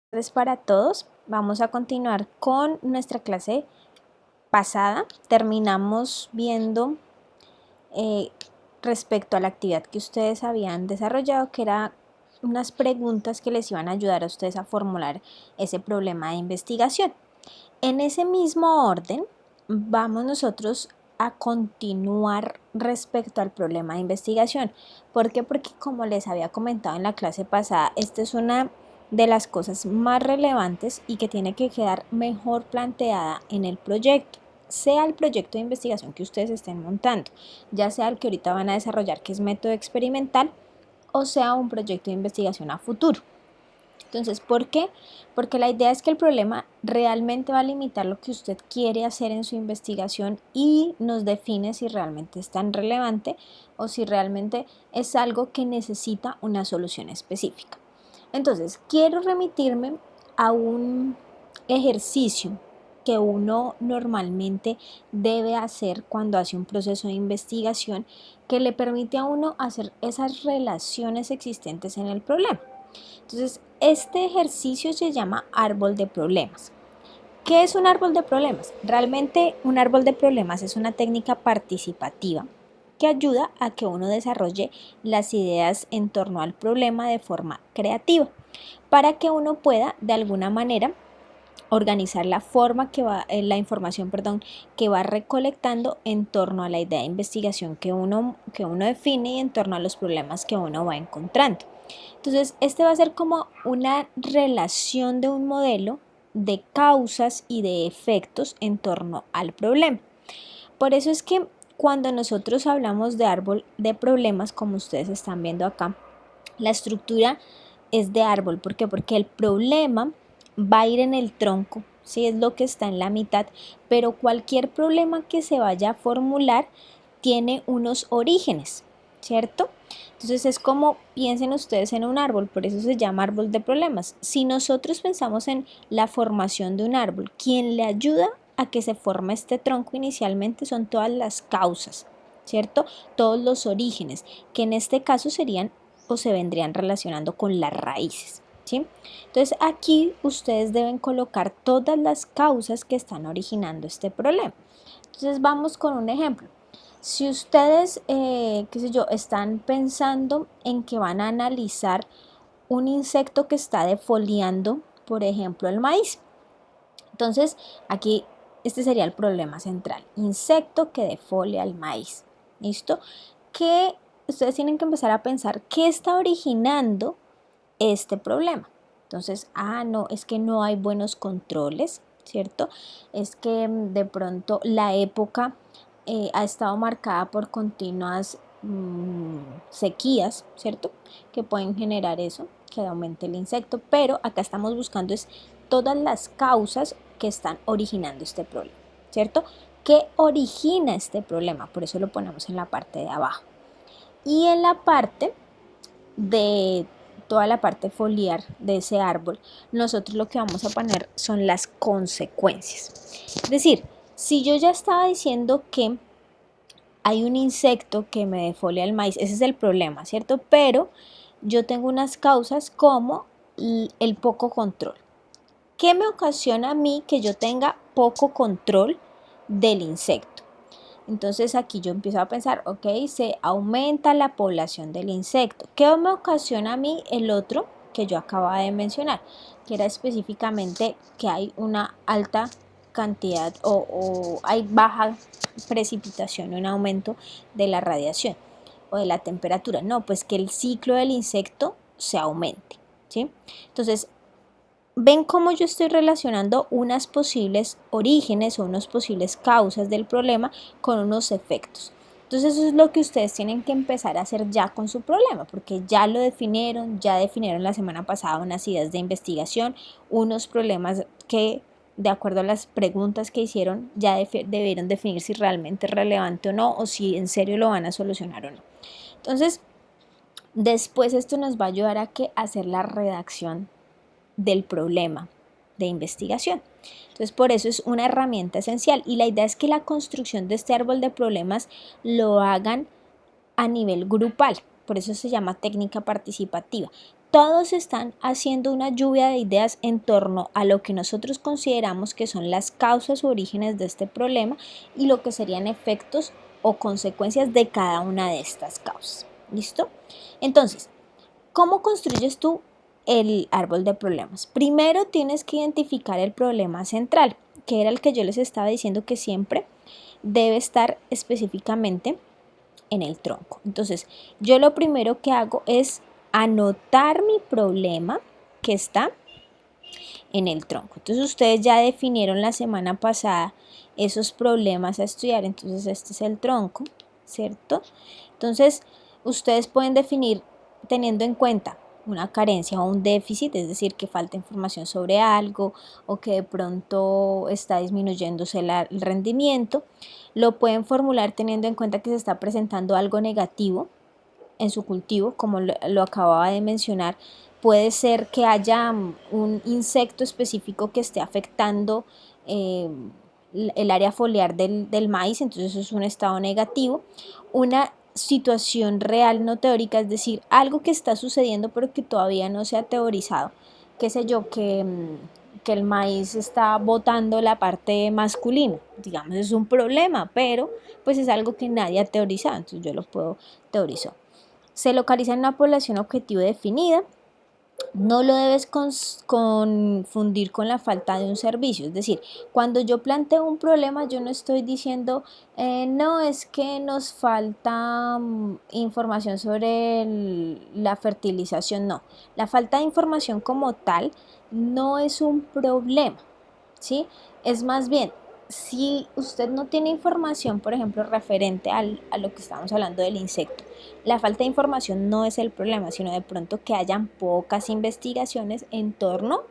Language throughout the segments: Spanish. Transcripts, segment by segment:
Tardes para todos. Vamos a continuar con nuestra clase pasada. Terminamos viendo respecto a la actividad que ustedes habían desarrollado, que era unas preguntas que les iban a ayudar a ustedes a formular ese problema de investigación. En ese mismo orden, vamos nosotros a continuar respecto al problema de investigación. ¿Por qué? Porque como les había comentado en la clase pasada, esta es una de las cosas más relevantes y que tiene que quedar mejor planteada en el proyecto, sea el proyecto de investigación que ustedes estén montando, ya sea el que ahorita van a desarrollar, que es método experimental, o sea un proyecto de investigación a futuro. Entonces, ¿por qué? Porque la idea es que el problema realmente va a limitar lo que usted quiere hacer en su investigación y nos define si realmente es tan relevante o si realmente es algo que necesita una solución específica. Entonces, quiero remitirme a un ejercicio que uno normalmente debe hacer cuando hace un proceso de investigación que le permite a uno hacer esas relaciones existentes en el problema. Entonces, este ejercicio se llama árbol de problemas. ¿Qué es un árbol de problemas? Realmente un árbol de problemas es una técnica participativa que ayuda a que uno desarrolle las ideas en torno al problema de forma creativa, para que uno pueda de alguna manera organizar la información que va recolectando en torno a la idea de investigación que uno define y en torno a los problemas que uno va encontrando. Entonces, este va a ser como una relación de un modelo de causas y de efectos en torno al problema. Por eso es que cuando nosotros hablamos de árbol de problemas, como ustedes están viendo acá, la estructura es de árbol. ¿Por qué? Porque el problema va a ir en el tronco, ¿sí? Es lo que está en la mitad, pero cualquier problema que se vaya a formular tiene unos orígenes, ¿cierto? Entonces es como piensen ustedes en un árbol, por eso se llama árbol de problemas. Si nosotros pensamos en la formación de un árbol, quien le ayuda a que se forme este tronco inicialmente son todas las causas, ¿cierto? Todos los orígenes, que en este caso serían o se vendrían relacionando con las raíces, ¿sí? Entonces aquí ustedes deben colocar todas las causas que están originando este problema. Entonces vamos con un ejemplo. Si ustedes, qué sé yo, están pensando en que van a analizar un insecto que está defoliando, por ejemplo, el maíz. Entonces, aquí este sería el problema central. Insecto que defolia el maíz. ¿Listo? Que ustedes tienen que empezar a pensar qué está originando este problema. Entonces, no, es que no hay buenos controles, ¿cierto? Es que de pronto la época ha estado marcada por continuas sequías, ¿cierto? Que pueden generar eso, que aumente el insecto, pero acá estamos buscando es todas las causas que están originando este problema, ¿cierto? ¿Qué origina este problema? Por eso lo ponemos en la parte de abajo. Y en la parte de toda la parte foliar de ese árbol, nosotros lo que vamos a poner son las consecuencias. Es decir, si yo ya estaba diciendo que hay un insecto que me defolia el maíz, ese es el problema, ¿cierto? Pero yo tengo unas causas como el poco control. ¿Qué me ocasiona a mí que yo tenga poco control del insecto? Entonces aquí yo empiezo a pensar, ok, se aumenta la población del insecto. ¿Qué me ocasiona a mí el otro que yo acababa de mencionar? Que era específicamente que hay una alta cantidad o hay baja precipitación, un aumento de la radiación o de la temperatura. No, pues que el ciclo del insecto se aumente, ¿sí? Entonces, ven cómo yo estoy relacionando unas posibles orígenes o unas posibles causas del problema con unos efectos. Entonces eso es lo que ustedes tienen que empezar a hacer ya con su problema, porque ya lo definieron, ya definieron la semana pasada unas ideas de investigación, unos problemas que de acuerdo a las preguntas que hicieron ya debieron definir si realmente es relevante o no, o si en serio lo van a solucionar o no. Entonces, después esto nos va a ayudar a hacer la redacción del problema de investigación. Entonces, por eso es una herramienta esencial y la idea es que la construcción de este árbol de problemas lo hagan a nivel grupal. Por eso se llama técnica participativa. todos están haciendo una lluvia de ideas en torno a lo que nosotros consideramos que son las causas o orígenes de este problema y lo que serían efectos o consecuencias de cada una de estas causas. ¿Listo? Entonces, ¿cómo construyes tú el árbol de problemas? Primero tienes que identificar el problema central, que era el que yo les estaba diciendo que siempre debe estar específicamente en el tronco. Entonces, yo lo primero que hago es anotar mi problema que está en el tronco. Entonces, ustedes ya definieron la semana pasada esos problemas a estudiar. Entonces, este es el tronco, ¿cierto? Entonces, ustedes pueden definir teniendo en cuenta una carencia o un déficit, es decir, que falta información sobre algo o que de pronto está disminuyéndose el rendimiento. Lo pueden formular teniendo en cuenta que se está presentando algo negativo en su cultivo, como lo acababa de mencionar. Puede ser que haya un insecto específico que esté afectando el área foliar del maíz, entonces eso es un estado negativo. Una situación real no teórica, es decir, algo que está sucediendo pero que todavía no se ha teorizado, qué sé yo, que el maíz está botando la parte masculina, digamos, es un problema, pero pues es algo que nadie ha teorizado, entonces yo lo puedo teorizar. Se localiza en una población objetivo definida. No lo debes confundir con la falta de un servicio. Es decir, cuando yo planteo un problema, yo no estoy diciendo, no, es que nos falta información sobre la fertilización. No, la falta de información como tal no es un problema, ¿sí? Es más bien, si usted no tiene información, por ejemplo, referente a lo que estamos hablando del insecto, la falta de información no es el problema, sino de pronto que hayan pocas investigaciones en torno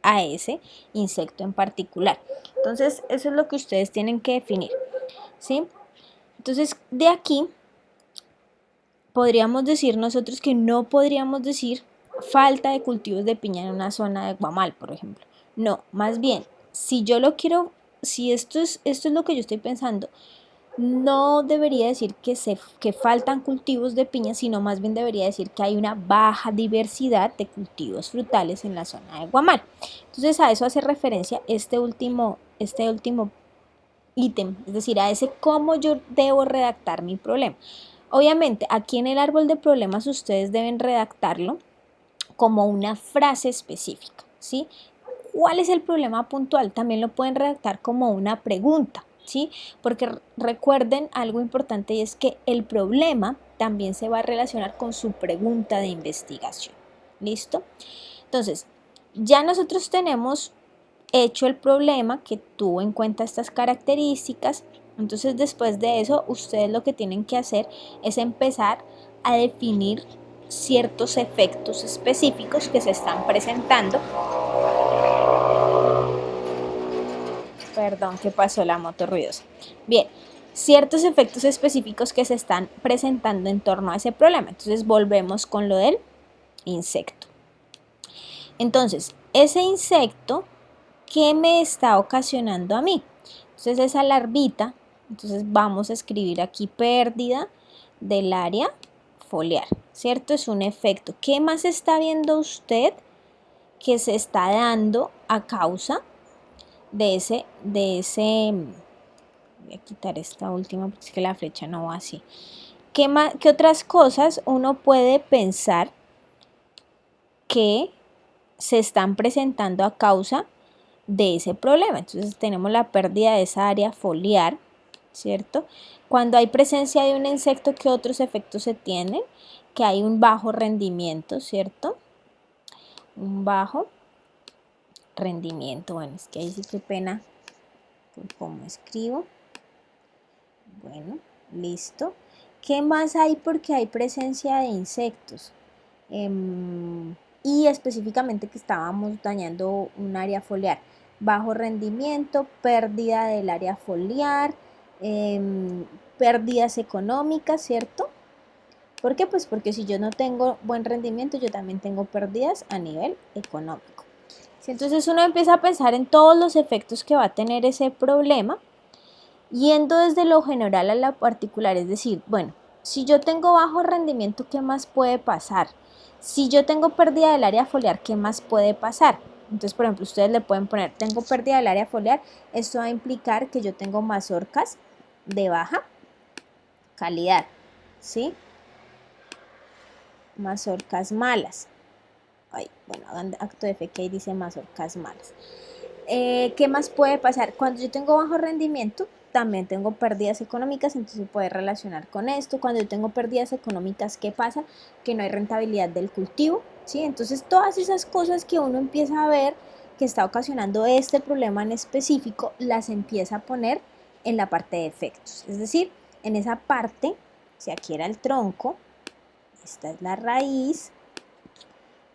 a ese insecto en particular. Entonces, eso es lo que ustedes tienen que definir, ¿sí? Entonces, de aquí podríamos decir nosotros que no podríamos decir falta de cultivos de piña en una zona de Guamal, por ejemplo. No, más bien, si yo lo quiero, si esto es lo que yo estoy pensando, no debería decir que faltan cultivos de piña, sino más bien debería decir que hay una baja diversidad de cultivos frutales en la zona de Guamal. Entonces a eso hace referencia este último ítem, es decir, a ese cómo yo debo redactar mi problema. Obviamente, aquí en el árbol de problemas ustedes deben redactarlo como una frase específica, ¿sí? ¿Cuál es el problema puntual? También lo pueden redactar como una pregunta, ¿sí? Porque recuerden algo importante y es que el problema también se va a relacionar con su pregunta de investigación. ¿Listo? Entonces, ya nosotros tenemos hecho el problema que tuvo en cuenta estas características. Entonces, después de eso, ustedes lo que tienen que hacer es empezar a definir ciertos efectos específicos que se están presentando. Perdón, que pasó la moto ruidosa. Bien, ciertos efectos específicos que se están presentando en torno a ese problema. Entonces, volvemos con lo del insecto. Entonces, ese insecto, ¿qué me está ocasionando a mí? Entonces, esa larvita, entonces vamos a escribir aquí pérdida del área foliar, ¿cierto? Es un efecto. ¿Qué más está viendo usted que se está dando a causa de ese, voy a quitar esta última porque es que la flecha no va así. ¿Qué otras cosas uno puede pensar que se están presentando a causa de ese problema? Entonces tenemos la pérdida de esa área foliar, ¿cierto? Cuando hay presencia de un insecto, ¿qué otros efectos se tienen? Que hay un bajo rendimiento, ¿cierto? Un bajo rendimiento. Bueno, es que ahí sí que pena por cómo escribo. Bueno, listo. ¿Qué más hay? Porque hay presencia de insectos. Y específicamente que estábamos dañando un área foliar. Bajo rendimiento, pérdida del área foliar, pérdidas económicas, ¿cierto? ¿Por qué? Pues porque si yo no tengo buen rendimiento, yo también tengo pérdidas a nivel económico. ¿Sí? Entonces uno empieza a pensar en todos los efectos que va a tener ese problema, yendo desde lo general a lo particular, es decir, bueno, si yo tengo bajo rendimiento, ¿qué más puede pasar? Si yo tengo pérdida del área foliar, ¿qué más puede pasar? Entonces, por ejemplo, ustedes le pueden poner, tengo pérdida del área foliar, esto va a implicar que yo tengo mazorcas de baja calidad, ¿sí? Mazorcas malas. Ay, bueno, hagan acto de fe que ahí dice mazorcas malas. ¿Qué más puede pasar? Cuando yo tengo bajo rendimiento, también tengo pérdidas económicas, entonces se puede relacionar con esto. Cuando yo tengo pérdidas económicas, ¿qué pasa? Que no hay rentabilidad del cultivo, ¿sí? Entonces todas esas cosas que uno empieza a ver que está ocasionando este problema en específico, las empieza a poner en la parte de efectos. Es decir, en esa parte, si aquí era el tronco, esta es la raíz,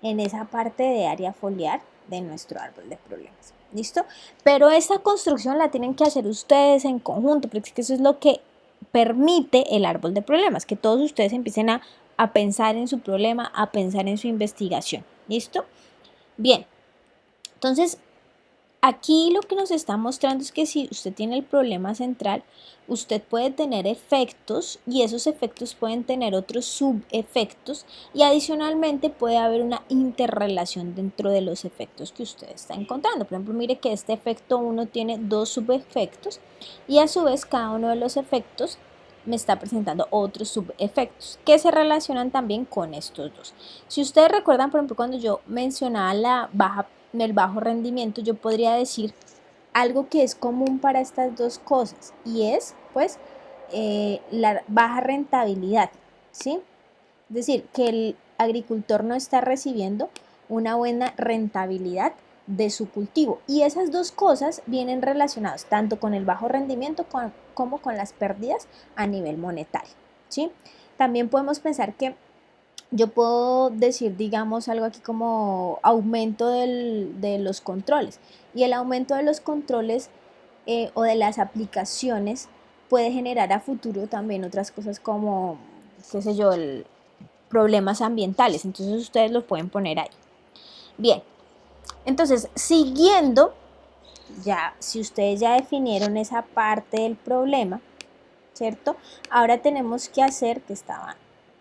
en esa parte de área foliar de nuestro árbol de problemas. ¿Listo? Pero esta construcción la tienen que hacer ustedes en conjunto, porque eso es lo que permite el árbol de problemas, que todos ustedes empiecen a pensar en su problema, a pensar en su investigación. ¿Listo? Bien, entonces aquí lo que nos está mostrando es que si usted tiene el problema central, usted puede tener efectos y esos efectos pueden tener otros subefectos y adicionalmente puede haber una interrelación dentro de los efectos que usted está encontrando. Por ejemplo, mire que este efecto 1 tiene dos subefectos y a su vez cada uno de los efectos me está presentando otros subefectos que se relacionan también con estos dos. Si ustedes recuerdan, por ejemplo, cuando yo mencionaba el bajo rendimiento, yo podría decir algo que es común para estas dos cosas y es pues la baja rentabilidad, ¿sí? Es decir, que el agricultor no está recibiendo una buena rentabilidad de su cultivo y esas dos cosas vienen relacionadas tanto con el bajo rendimiento como con las pérdidas a nivel monetario, ¿sí? También podemos pensar que yo puedo decir, digamos, algo aquí como aumento de los controles. Y el aumento de los controles o de las aplicaciones puede generar a futuro también otras cosas como, qué sé yo, problemas ambientales. Entonces ustedes lo pueden poner ahí. Bien, entonces siguiendo, ya si ustedes ya definieron esa parte del problema, ¿cierto? Ahora tenemos que hacer, que estaban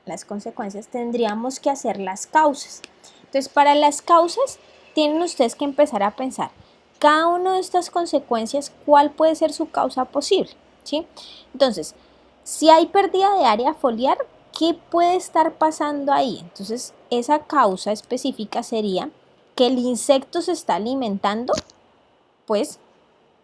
las consecuencias, tendríamos que hacer las causas. Entonces, para las causas, tienen ustedes que empezar a pensar, cada una de estas consecuencias, ¿cuál puede ser su causa posible? ¿Sí? Entonces, si hay pérdida de área foliar, ¿qué puede estar pasando ahí? Entonces, esa causa específica sería que el insecto se está alimentando, pues,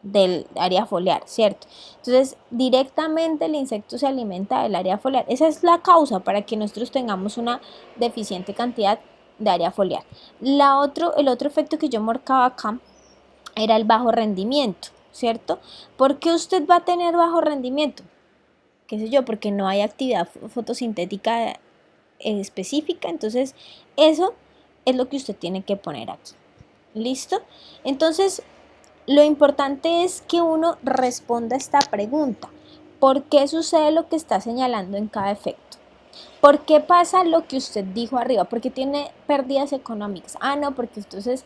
del área foliar, ¿cierto? Entonces, directamente el insecto se alimenta del área foliar. Esa es la causa para que nosotros tengamos una deficiente cantidad de área foliar. El otro efecto que yo marcaba acá era el bajo rendimiento, ¿cierto? ¿Por qué usted va a tener bajo rendimiento? ¿Qué sé yo? Porque no hay actividad fotosintética específica. Entonces, eso es lo que usted tiene que poner aquí. ¿Listo? Entonces, lo importante es que uno responda a esta pregunta. ¿Por qué sucede lo que está señalando en cada efecto? ¿Por qué pasa lo que usted dijo arriba? ¿Por qué tiene pérdidas económicas? Ah, no, porque entonces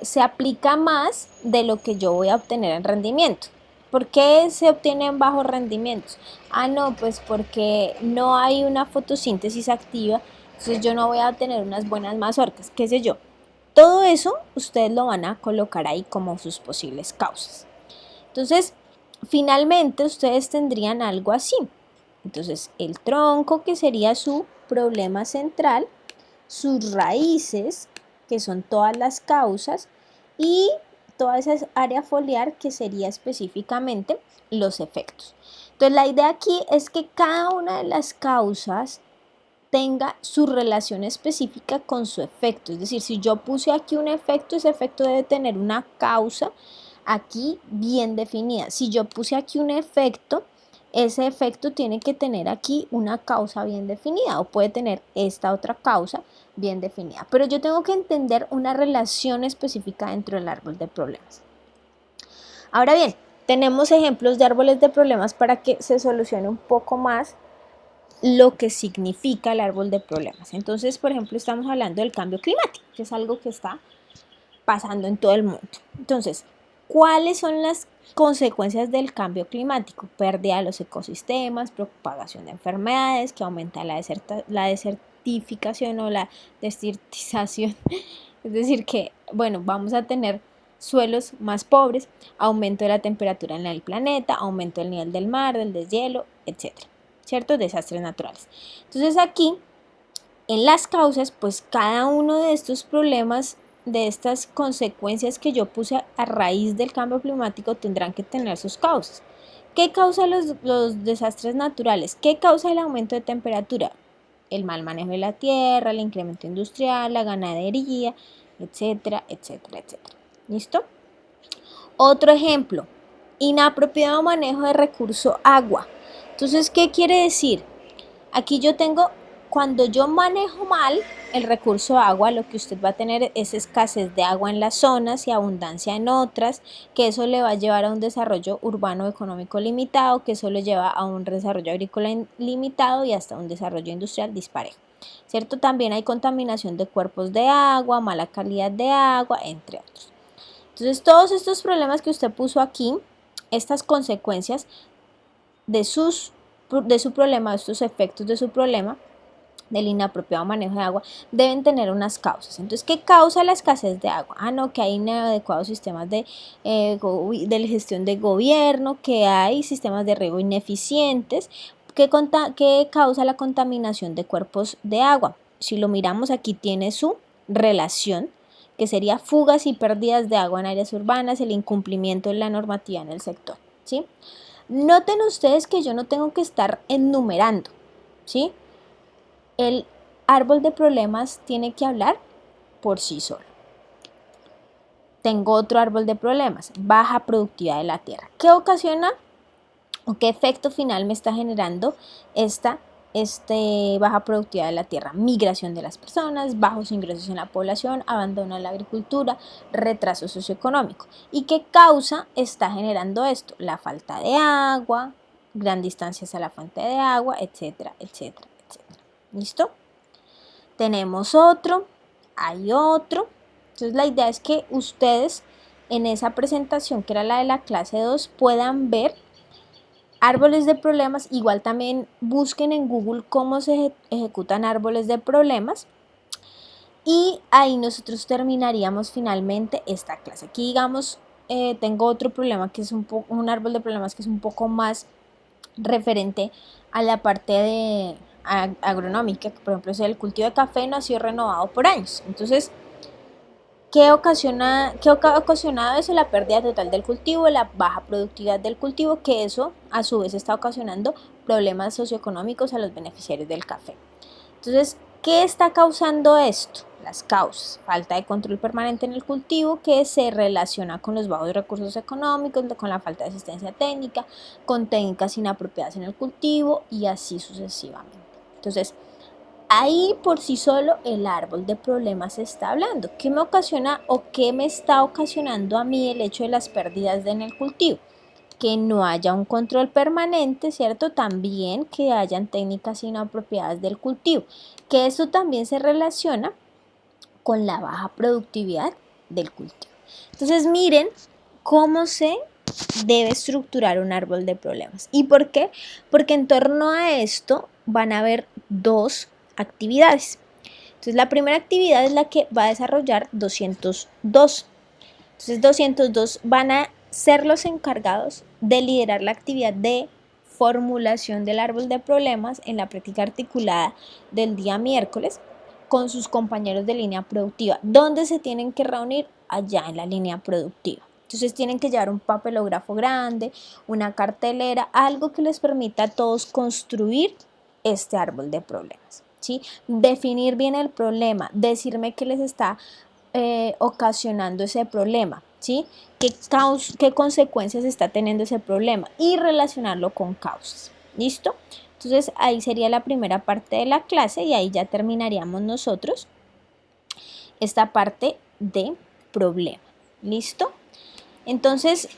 se aplica más de lo que yo voy a obtener en rendimiento. ¿Por qué se obtienen bajos rendimientos? Ah, no, pues porque no hay una fotosíntesis activa, entonces yo no voy a obtener unas buenas mazorcas, qué sé yo. Todo eso ustedes lo van a colocar ahí como sus posibles causas. Entonces, finalmente ustedes tendrían algo así. Entonces, el tronco, que sería su problema central, sus raíces, que son todas las causas, y toda esa área foliar, que sería específicamente los efectos. Entonces, la idea aquí es que cada una de las causas tenga su relación específica con su efecto. Es decir, si yo puse aquí un efecto, ese efecto debe tener una causa aquí bien definida. Si yo puse aquí un efecto, ese efecto tiene que tener aquí una causa bien definida o puede tener esta otra causa bien definida. Pero yo tengo que entender una relación específica dentro del árbol de problemas. Ahora bien, tenemos ejemplos de árboles de problemas para que se solucione un poco más lo que significa el árbol de problemas. Entonces, por ejemplo, estamos hablando del cambio climático, que es algo que está pasando en todo el mundo. Entonces, ¿cuáles son las consecuencias del cambio climático? Pérdida de los ecosistemas, propagación de enfermedades, que aumenta la desertificación o la desertización. Es decir, que, bueno, vamos a tener suelos más pobres, aumento de la temperatura en el planeta, aumento del nivel del mar, del deshielo, etcétera, ¿cierto? Desastres naturales. Entonces aquí, en las causas, pues cada uno de estos problemas, de estas consecuencias que yo puse a raíz del cambio climático, tendrán que tener sus causas. ¿Qué causa los desastres naturales? ¿Qué causa el aumento de temperatura? El mal manejo de la tierra, el incremento industrial, la ganadería, etcétera, etcétera, etcétera. ¿Listo? Otro ejemplo, inapropiado manejo de recurso agua. Entonces, ¿qué quiere decir? Aquí yo tengo, cuando yo manejo mal el recurso agua, lo que usted va a tener es escasez de agua en las zonas y abundancia en otras, que eso le va a llevar a un desarrollo urbano económico limitado, que eso le lleva a un desarrollo agrícola limitado y hasta un desarrollo industrial disparejo, ¿cierto? También hay contaminación de cuerpos de agua, mala calidad de agua, entre otros. Entonces, todos estos problemas que usted puso aquí, estas consecuencias de su problema, estos efectos de su problema, del inapropiado manejo de agua, deben tener unas causas. Entonces, ¿qué causa la escasez de agua? No, que hay inadecuados sistemas de gestión de gobierno, que hay sistemas de riego ineficientes, que causa la contaminación de cuerpos de agua. Si lo miramos, aquí tiene su relación, que sería fugas y pérdidas de agua en áreas urbanas, el incumplimiento de la normativa en el sector, ¿sí? Noten ustedes que yo no tengo que estar enumerando, ¿sí? El árbol de problemas tiene que hablar por sí solo. Tengo otro árbol de problemas, baja productividad de la tierra. ¿Qué ocasiona o qué efecto final me está generando esta baja productividad de la tierra? Migración de las personas, bajos ingresos en la población, abandono de la agricultura, retraso socioeconómico. ¿Y qué causa está generando esto? La falta de agua, gran distancias a la fuente de agua, etcétera, etcétera, etcétera. ¿Listo? Tenemos otro, hay otro. Entonces la idea es que ustedes en esa presentación, que era la de la clase 2, puedan ver árboles de problemas. Igual también busquen en Google cómo se ejecutan árboles de problemas. Y ahí nosotros terminaríamos finalmente esta clase. Aquí, digamos, tengo otro problema que es un árbol de problemas que es un poco más referente a la parte de agronómica, que por ejemplo es el cultivo de café, no ha sido renovado por años. Entonces, ¿qué ha ocasionado eso? La pérdida total del cultivo, la baja productividad del cultivo, que eso a su vez está ocasionando problemas socioeconómicos a los beneficiarios del café. Entonces, ¿qué está causando esto? Las causas: falta de control permanente en el cultivo, que se relaciona con los bajos recursos económicos, con la falta de asistencia técnica, con técnicas inapropiadas en el cultivo y así sucesivamente. Entonces, ahí por sí solo el árbol de problemas está hablando. ¿Qué me ocasiona o qué me está ocasionando a mí el hecho de las pérdidas en el cultivo? Que no haya un control permanente, ¿cierto? También que hayan técnicas inapropiadas del cultivo, que eso también se relaciona con la baja productividad del cultivo. Entonces miren cómo se debe estructurar un árbol de problemas. ¿Y por qué? Porque en torno a esto van a haber dos actividades. Entonces la primera actividad es la que va a desarrollar 202. Entonces 202 van a ser los encargados de liderar la actividad de formulación del árbol de problemas en la práctica articulada del día miércoles con sus compañeros de línea productiva. ¿Dónde se tienen que reunir? Allá en la línea productiva. Entonces tienen que llevar un papelógrafo grande, una cartelera, algo que les permita a todos construir este árbol de problemas, ¿sí? Definir bien el problema, decirme qué les está ocasionando ese problema, ¿sí? ¿Qué consecuencias está teniendo ese problema? Y relacionarlo con causas. ¿Listo? Entonces ahí sería la primera parte de la clase y ahí ya terminaríamos nosotros esta parte de problema. ¿Listo? Entonces,